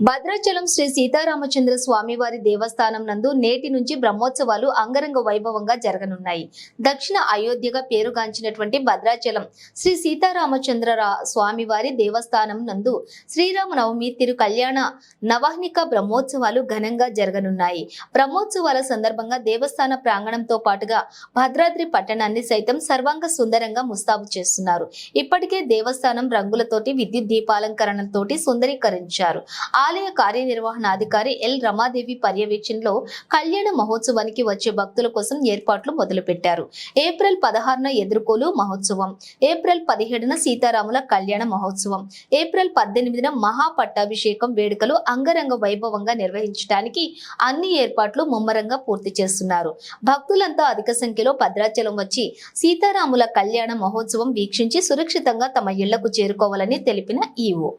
భద్రాచలం శ్రీ సీతారామచంద్ర స్వామివారి దేవస్థానం నందు నేటి నుంచి బ్రహ్మోత్సవాలు అంగరంగ వైభవంగా జరగనున్నాయి. దక్షిణ అయోధ్యగా పేరుగాంచినటువంటి భద్రాచలం శ్రీ సీతారామచంద్ర స్వామివారి దేవస్థానం నందు శ్రీరామనవమి తిరు కళ్యాణ నవాహ్నిక బ్రహ్మోత్సవాలు ఘనంగా జరగనున్నాయి. బ్రహ్మోత్సవాల సందర్భంగా దేవస్థాన ప్రాంగణంతో పాటుగా భద్రాద్రి పట్టణాన్ని సైతం సర్వాంగ సుందరంగా ముస్తాబు చేస్తున్నారు. ఇప్పటికే దేవస్థానం రంగులతోటి విద్యుత్ దీపాలంకరణతోటి సుందరీకరించారు. ఆలయ కార్యనిర్వహణాధికారి ఎల్ రమాదేవి పర్యవేక్షణలో కళ్యాణ మహోత్సవానికి వచ్చే భక్తుల కోసం ఏర్పాట్లు మొదలుపెట్టారు. ఏప్రిల్ 16న ఎదుర్కోలు మహోత్సవం, ఏప్రిల్ 17న సీతారాముల కళ్యాణ మహోత్సవం, ఏప్రిల్ 18న మహాపట్టాభిషేకం వేడుకలు అంగరంగ వైభవంగా నిర్వహించడానికి అన్ని ఏర్పాట్లు ముమ్మరంగా పూర్తి చేస్తున్నారు. భక్తులంతా అధిక సంఖ్యలో భద్రాచలం వచ్చి సీతారాముల కళ్యాణ మహోత్సవం వీక్షించి సురక్షితంగా తమ ఇళ్లకు చేరుకోవాలని తెలిపిన ఈవో.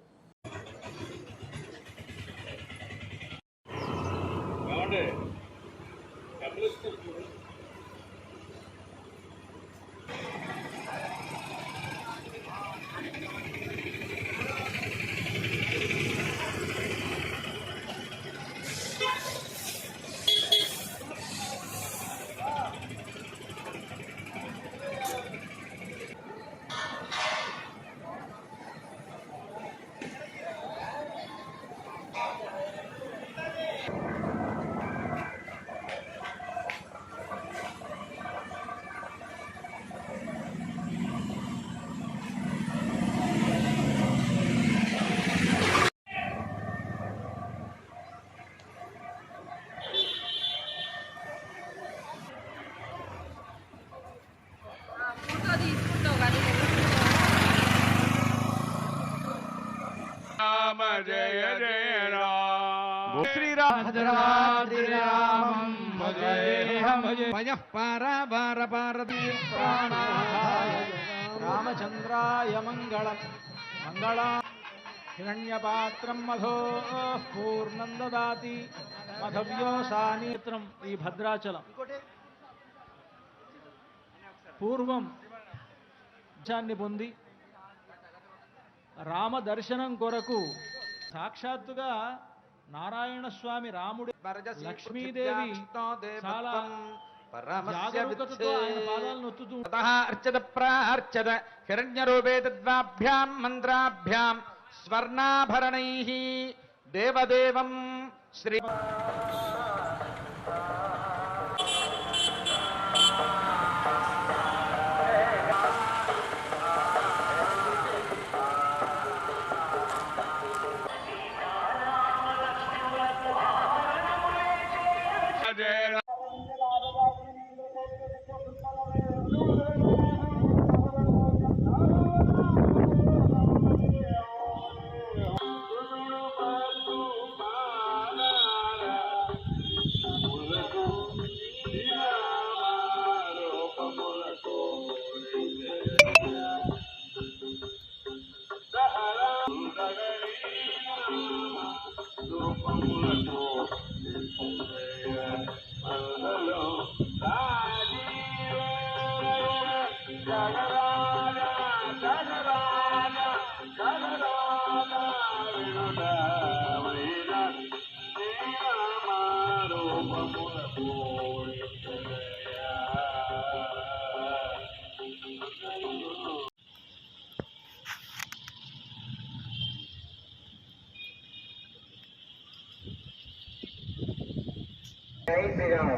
राम जय जय राम श्री राम रामं भजेऽहं भजः पारावार प्राणाय रामचन्द्राय मङ्गलम् मङ्गला हिरण्यपात्रं मधो पूर्णं ददाति मधव्योसानित्रं ఈ భద్రాచలం పూర్వం జాన్ని పొంది రామ దర్శనం కొరకు సాక్షాత్తుగా నారాయణ స్వామి రాముడి లక్ష్మీదేవి చాలా జాగరూకతతో ఆయన పాదాలను నొత్తుతూ అర్చత ప్రార్చత హిరణ్యరూపే తద్వాభ్యాం మంత్రాభ్యాం స్వర్ణాభరణైః దేవదేవం శ్రీ జై శ్రీరామ్.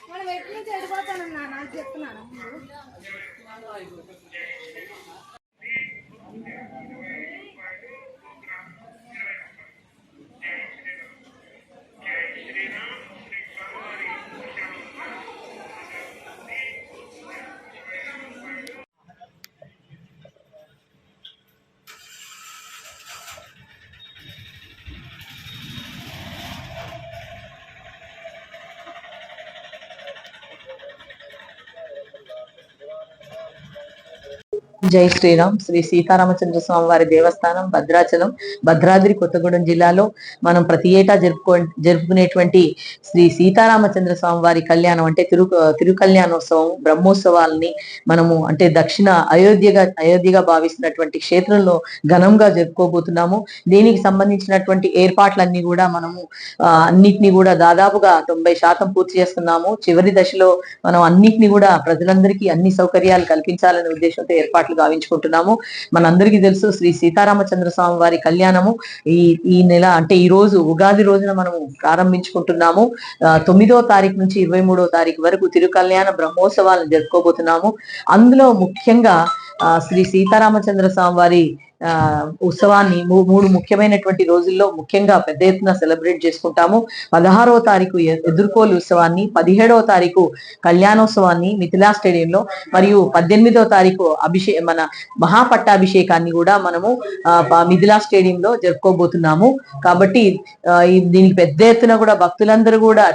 మనం ఎట్లు చెడిపోతానన్నా నాకు చెప్తున్నాను జై శ్రీరామ్. శ్రీ సీతారామచంద్ర స్వామి వారి దేవస్థానం భద్రాచలం, భద్రాద్రి కొత్తగూడెం జిల్లాలో మనం ప్రతి ఏటా జరుపుకునేటువంటి శ్రీ సీతారామచంద్ర స్వామి వారి కళ్యాణం అంటే తిరుకళ్యాణోత్సవం, బ్రహ్మోత్సవాలని మనము అంటే దక్షిణ అయోధ్యగా భావిస్తున్నటువంటి క్షేత్రంలో ఘనంగా జరుపుకోబోతున్నాము. దీనికి సంబంధించినటువంటి ఏర్పాట్లన్నీ కూడా మనము అన్నిటిని కూడా దాదాపుగా 90% పూర్తి చేస్తున్నాము. చివరి దశలో మనం అన్నిటిని కూడా ప్రజలందరికీ అన్ని సౌకర్యాలు కల్పించాలనే ఉద్దేశంతో ఏర్పాట్లు గావించుకుంటున్నాము. మనందరికీ తెలుసు శ్రీ సీతారామచంద్ర స్వామి వారి కళ్యాణము ఈ నెల అంటే ఈ రోజు ఉగాది రోజున మనము ప్రారంభించుకుంటున్నాము. 9వ తారీఖు నుంచి 23వ తారీఖు వరకు తిరుకళ్యాణ బ్రహ్మోత్సవాలను జరుపుకోబోతున్నాము. అందులో ముఖ్యంగా శ్రీ సీతారామచంద్ర స్వామి వారి ఉత్సవాన్ని 3 ముఖ్యమైనటువంటి రోజుల్లో ముఖ్యంగా పెద్ద ఎత్తున సెలబ్రేట్ చేసుకుంటాము. 16వ తారీఖు ఎదుర్కోలు ఉత్సవాన్ని, 17వ తారీఖు కళ్యాణోత్సవాన్ని మిథిలా స్టేడియంలో, మరియు 18వ తారీఖు మన మహాపట్టాభిషేకాన్ని కూడా మనము మిథిలా స్టేడియంలో జరుపుకోబోతున్నాము. కాబట్టి దీనికి పెద్ద ఎత్తున కూడా భక్తులందరూ కూడా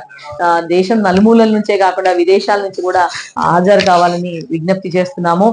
దేశం నలుమూలల నుంచే కాకుండా విదేశాల నుంచి కూడా హాజరు కావాలని విజ్ఞప్తి చేస్తున్నాము.